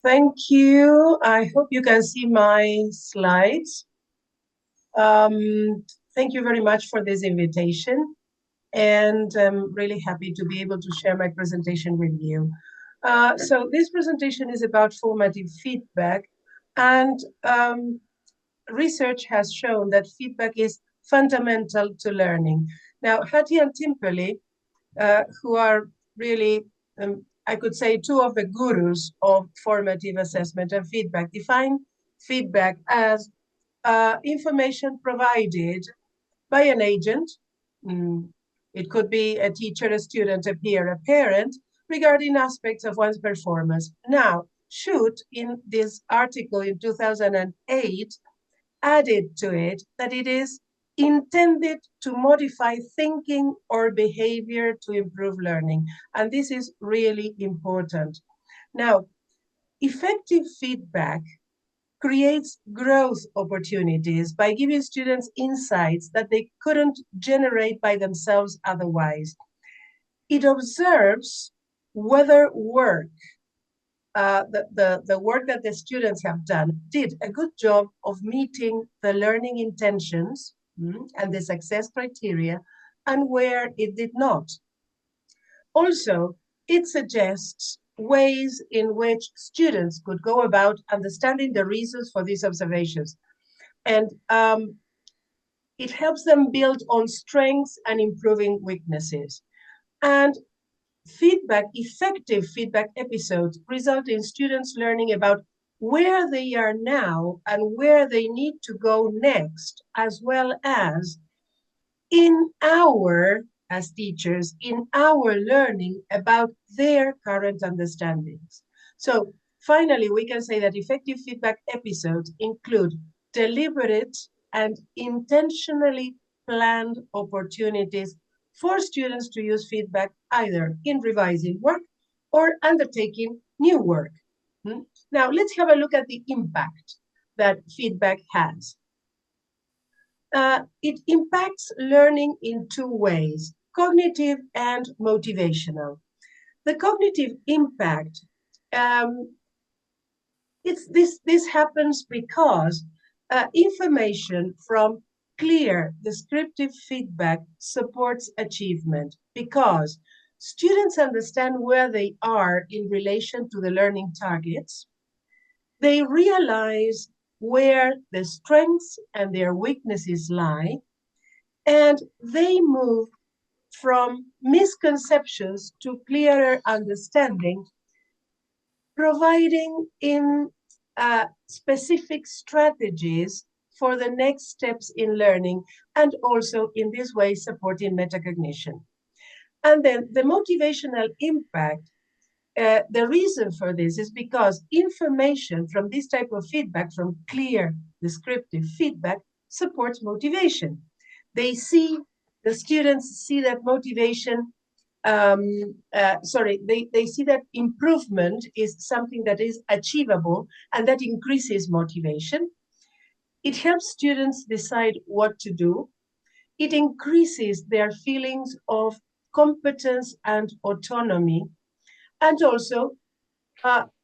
Thank you. I hope you can see my slides. Thank you very much for this invitation, and I'm really happy to be able to share my presentation with you. So this presentation is about formative feedback, and research has shown that feedback is fundamental to learning. Now, Hattie and Timperley, who are really, I could say, two of the gurus of formative assessment and feedback, define feedback as information provided by an agent. Mm, it could be a teacher, a student, a peer, a parent, regarding aspects of one's performance. Now, Shute, in this article in 2008, added to it that it is intended to modify thinking or behavior to improve learning. And this is really important. Now, effective feedback creates growth opportunities by giving students insights that they couldn't generate by themselves otherwise. It observes whether the work that the students have done did a good job of meeting the learning intentions and the success criteria, and where it did not. Also, it suggests ways in which students could go about understanding the reasons for these observations. And it helps them build on strengths and improving weaknesses. And effective feedback episodes result in students learning about where they are now and where they need to go next, as well as as teachers, in our learning about their current understandings. So finally, we can say that effective feedback episodes include deliberate and intentionally planned opportunities for students to use feedback either in revising work or undertaking new work. Now, let's have a look at the impact that feedback has. It impacts learning in two ways, cognitive and motivational. The cognitive impact, this happens because information from clear descriptive feedback supports achievement, because students understand where they are in relation to the learning targets. They realize where the strengths and their weaknesses lie, and they move from misconceptions to clearer understanding, providing in specific strategies for the next steps in learning, and also in this way supporting metacognition. And then the motivational impact, the reason for this is because information from this type of feedback, from clear descriptive feedback, supports motivation. The students see that motivation, they see that improvement is something that is achievable, and that increases motivation. It helps students decide what to do. It increases their feelings of competence and autonomy. And also,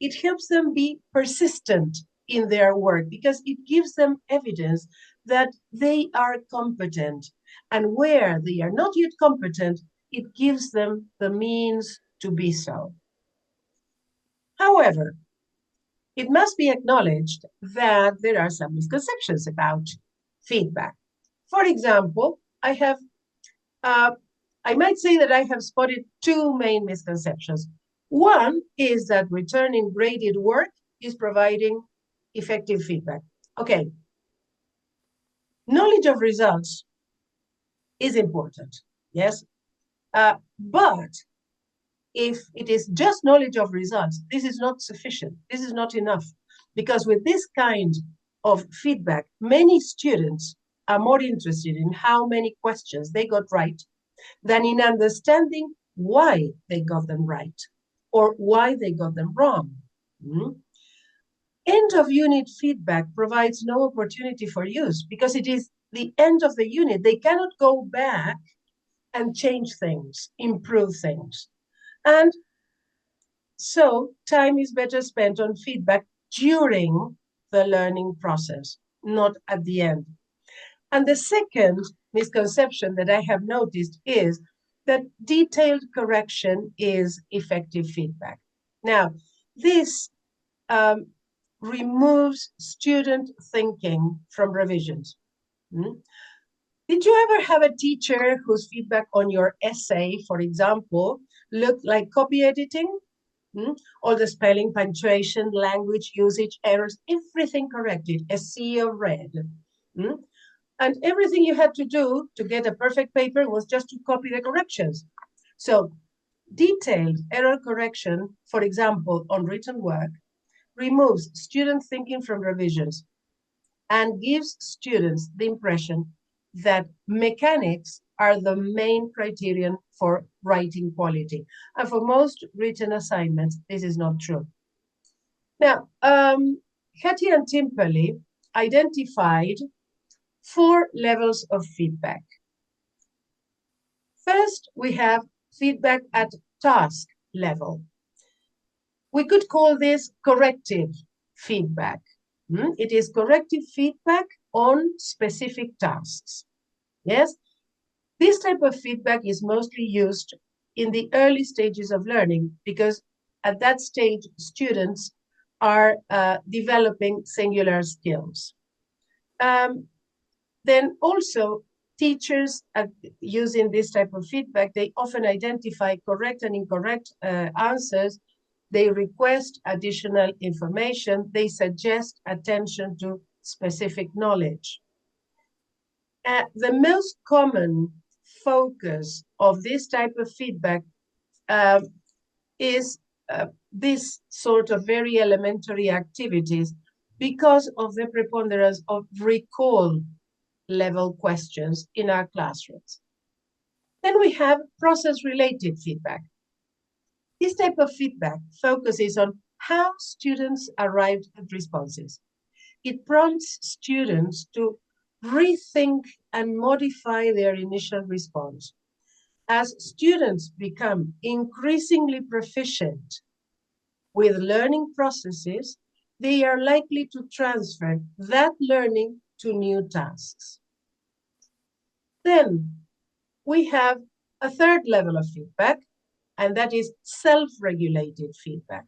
it helps them be persistent in their work, because it gives them evidence that they are competent. And where they are not yet competent, it gives them the means to be so. However, it must be acknowledged that there are some misconceptions about feedback. For example, I might say that I have spotted two main misconceptions. One is that returning graded work is providing effective feedback. Okay, knowledge of results is important, yes? But if it is just knowledge of results, this is not sufficient. This is not enough. Because with this kind of feedback, many students are more interested in how many questions they got right than in understanding why they got them right or why they got them wrong. End of unit feedback provides no opportunity for use because it is the end of the unit. They cannot go back and change things, improve things. And So time is better spent on feedback during the learning process, not at the end. And the second misconception that I have noticed is that detailed correction is effective feedback. Now, this um, removes student thinking from revisions. Hmm? Did you ever have a teacher whose feedback on your essay, for example, looked like copy editing? Hmm? All the spelling, punctuation, language, usage, errors, everything corrected, a sea of red. Hmm? And everything you had to do to get a perfect paper was just to copy the corrections. So detailed error correction, for example, on written work, removes student thinking from revisions and gives students the impression that mechanics are the main criterion for writing quality. And for most written assignments, this is not true. Now, Hattie and Timperley identified 4 levels of feedback. First, we have feedback at task level. We could call this corrective feedback. It is corrective feedback on specific tasks. Yes, this type of feedback is mostly used in the early stages of learning because at that stage, students are developing singular skills. Then also, teachers using this type of feedback, they often identify correct and incorrect answers. They request additional information. They suggest attention to specific knowledge. The most common focus of this type of feedback uh, is this sort of very elementary activities because of the preponderance of recall level questions in our classrooms. Then we have process-related feedback. This type of feedback focuses on how students arrived at responses. It prompts students to rethink and modify their initial response. As students become increasingly proficient with learning processes, they are likely to transfer that learning to new tasks. Then we have a third level of feedback, and that is self-regulated feedback.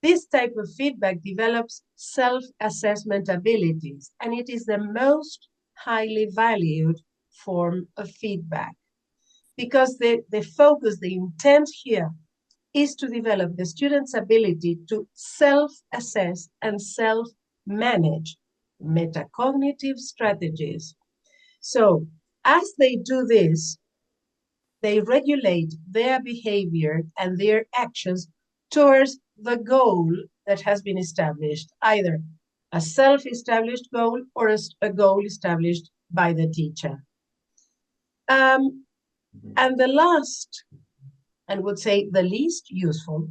This type of feedback develops self-assessment abilities, and it is the most highly valued form of feedback because the focus, the intent here is to develop the student's ability to self-assess and self-manage metacognitive strategies. So as they do this, they regulate their behavior and their actions towards the goal that has been established, either a self-established goal or a goal established by the teacher. And the last, and would say the least useful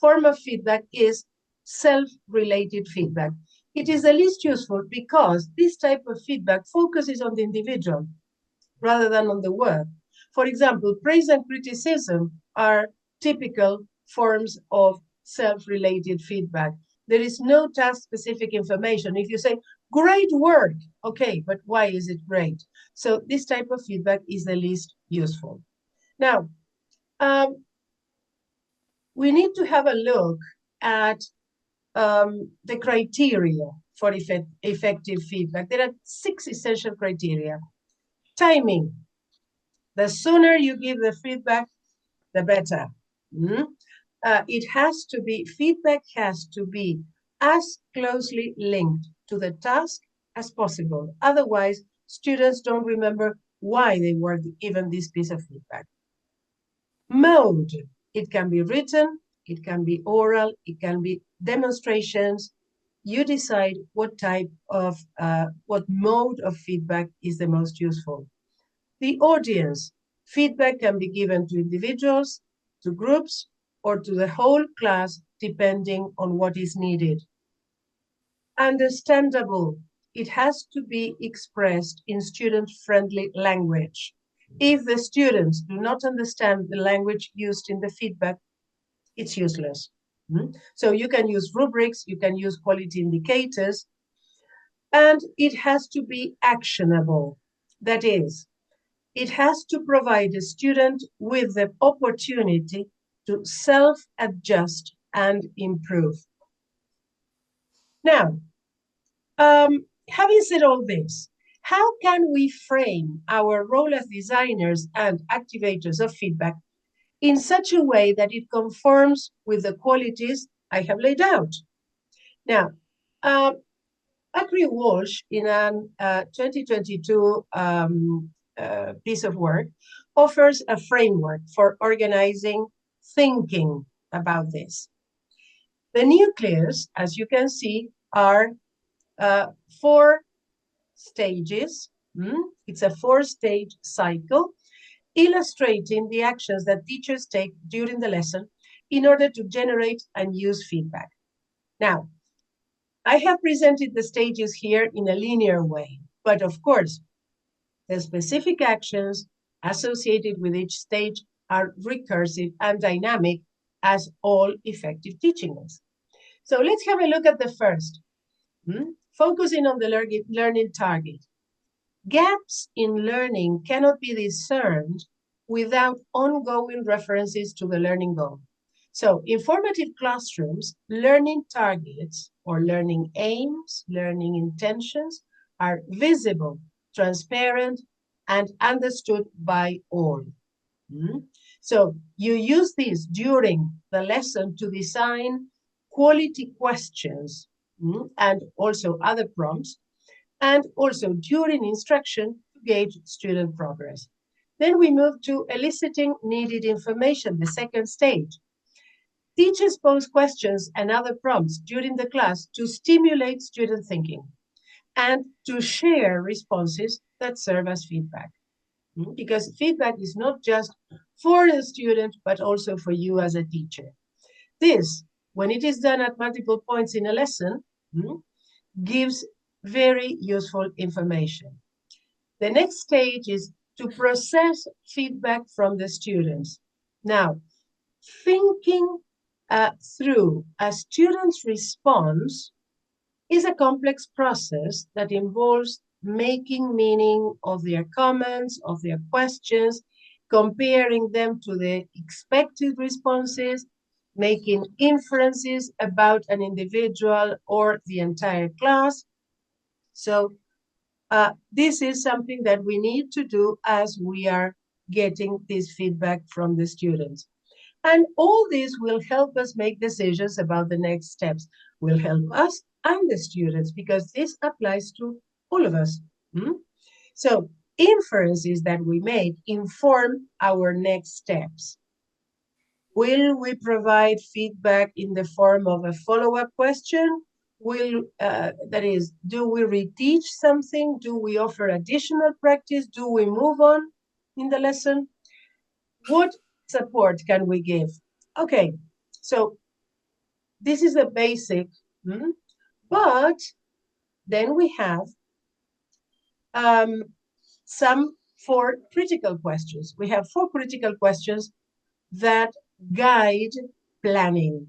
form of feedback is self-related feedback. It is the least useful because this type of feedback focuses on the individual rather than on the work. For example, praise and criticism are typical forms of self-related feedback. There is no task-specific information. If you say, great work, okay, but why is it great? So this type of feedback is the least useful. Now, we need to have a look at the criteria for effective feedback. There are 6 essential criteria. Timing. The sooner you give the feedback, the better. Feedback has to be as closely linked to the task as possible. Otherwise, students don't remember why they were given this piece of feedback. Mode. It can be written, it can be oral, it can be demonstrations. You decide what mode of feedback is the most useful. The audience. Feedback can be given to individuals, to groups, or to the whole class, depending on what is needed. Understandable. It has to be expressed in student-friendly language. If the students do not understand the language used in the feedback, it's useless. So you can use rubrics, you can use quality indicators, and it has to be actionable. That is, it has to provide the student with the opportunity to self-adjust and improve. Now, having said all this, how can we frame our role as designers and activators of feedback in such a way that it conforms with the qualities I have laid out? Now, Walsh, in a 2022 piece of work, offers a framework for organizing thinking about this. The nucleus, as you can see, are 4 stages. It's a 4-stage cycle, illustrating the actions that teachers take during the lesson in order to generate and use feedback. Now, I have presented the stages here in a linear way, but of course, the specific actions associated with each stage are recursive and dynamic, as all effective teaching is. So let's have a look at the first. Focusing on the learning target. Gaps in learning cannot be discerned without ongoing references to the learning goal. So informative classrooms, learning targets or learning aims, learning intentions are visible, transparent, and understood by all. So you use this during the lesson to design quality questions and also other prompts, and also during instruction to gauge student progress. Then we move to eliciting needed information, the second stage. Teachers pose questions and other prompts during the class to stimulate student thinking and to share responses that serve as feedback. Because feedback is not just for the student, but also for you as a teacher. This, when it is done at multiple points in a lesson, gives very useful information. The next stage is to process feedback from the students. Now, thinking through a student's response is a complex process that involves making meaning of their comments, of their questions, comparing them to the expected responses, making inferences about an individual or the entire class. So this is something that we need to do as we are getting this feedback from the students. And all this will help us make decisions about the next steps, will help us and the students, because this applies to all of us. So inferences that we make inform our next steps. Will we provide feedback in the form of a follow-up question? That is, do we reteach something? Do we offer additional practice? Do we move on in the lesson? What support can we give? Okay, so this is a basic, but then we have some 4 critical questions. We have 4 critical questions that guide planning.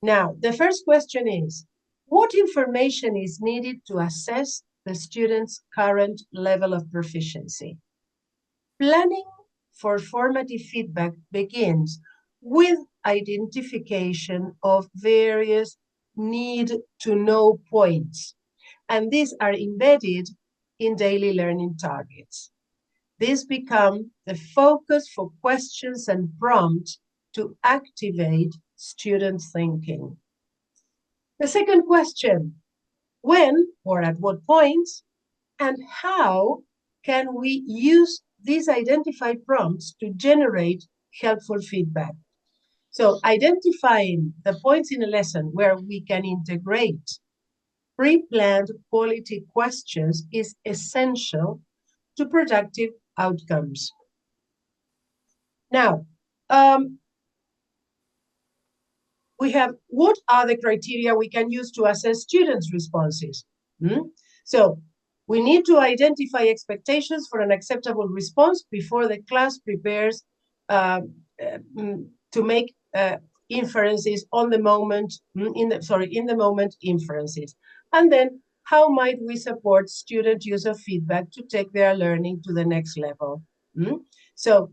Now, the first question is, what information is needed to assess the student's current level of proficiency? Planning for formative feedback begins with identification of various need-to-know points, and these are embedded in daily learning targets. These become the focus for questions and prompts to activate student thinking. The second question, when or at what points and how can we use these identified prompts to generate helpful feedback? So identifying the points in a lesson where we can integrate pre-planned quality questions is essential to productive outcomes. Now, we have what are the criteria we can use to assess students' responses? So we need to identify expectations for an acceptable response before the class prepares to make inferences on the moment, in the moment inferences. And then how might we support student use of feedback to take their learning to the next level? So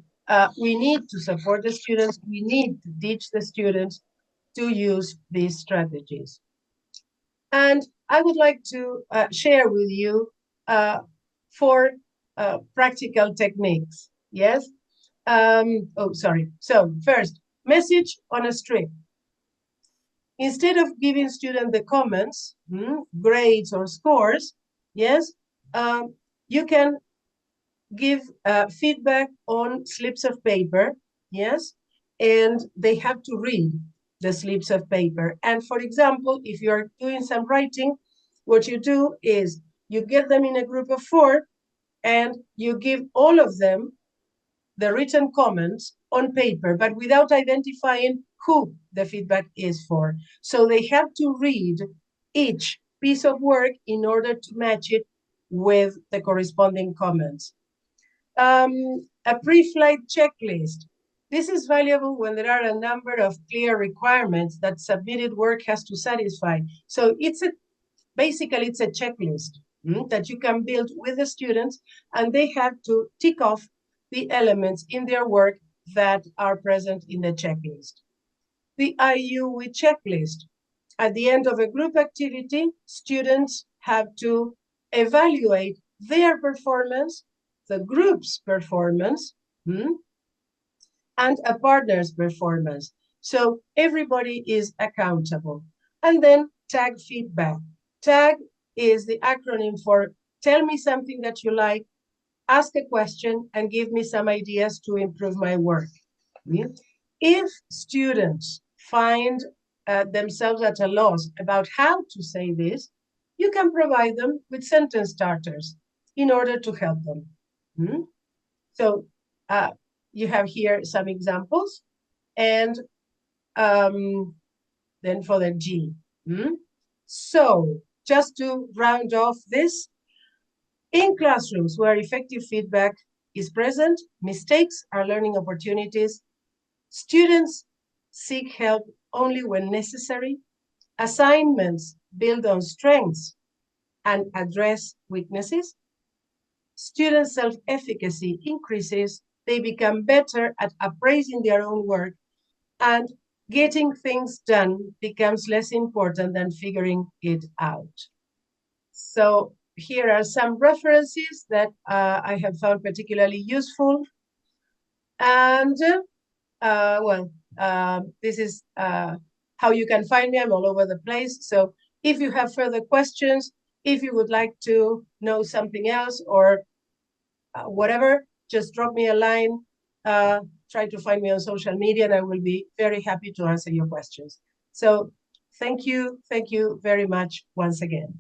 we need to support the students. We need to teach the students to use these strategies. And I would like to share with you 4 practical techniques. Yes? So first, message on a strip. Instead of giving students the comments, grades or scores, yes, you can give feedback on slips of paper, yes, and they have to read the slips of paper. And for example, if you're doing some writing, what you do is you get them in a group of 4 and you give all of them the written comments on paper, but without identifying who the feedback is for. So they have to read each piece of work in order to match it with the corresponding comments. A pre-flight checklist. This is valuable when there are a number of clear requirements that submitted work has to satisfy. So basically it's a checklist that you can build with the students, and they have to tick off the elements in their work that are present in the checklist. The IUE checklist. At the end of a group activity, students have to evaluate their performance, the group's performance, and a partner's performance. So everybody is accountable. And then tag feedback. TAG is the acronym for tell me something that you like, ask a question, and give me some ideas to improve my work. If students find themselves at a loss about how to say this, you can provide them with sentence starters in order to help them. So you have here some examples, and then for the G. So just to round off this, in classrooms where effective feedback is present, mistakes are learning opportunities. Students seek help only when necessary. Assignments build on strengths and address weaknesses. Student self-efficacy increases. They become better at appraising their own work, and getting things done becomes less important than figuring it out. So here are some references that I have found particularly useful. And this is how you can find me. I'm all over the place. So if you have further questions, if you would like to know something else or whatever, just drop me a line. Try to find me on social media, and I will be very happy to answer your questions. So thank you very much once again.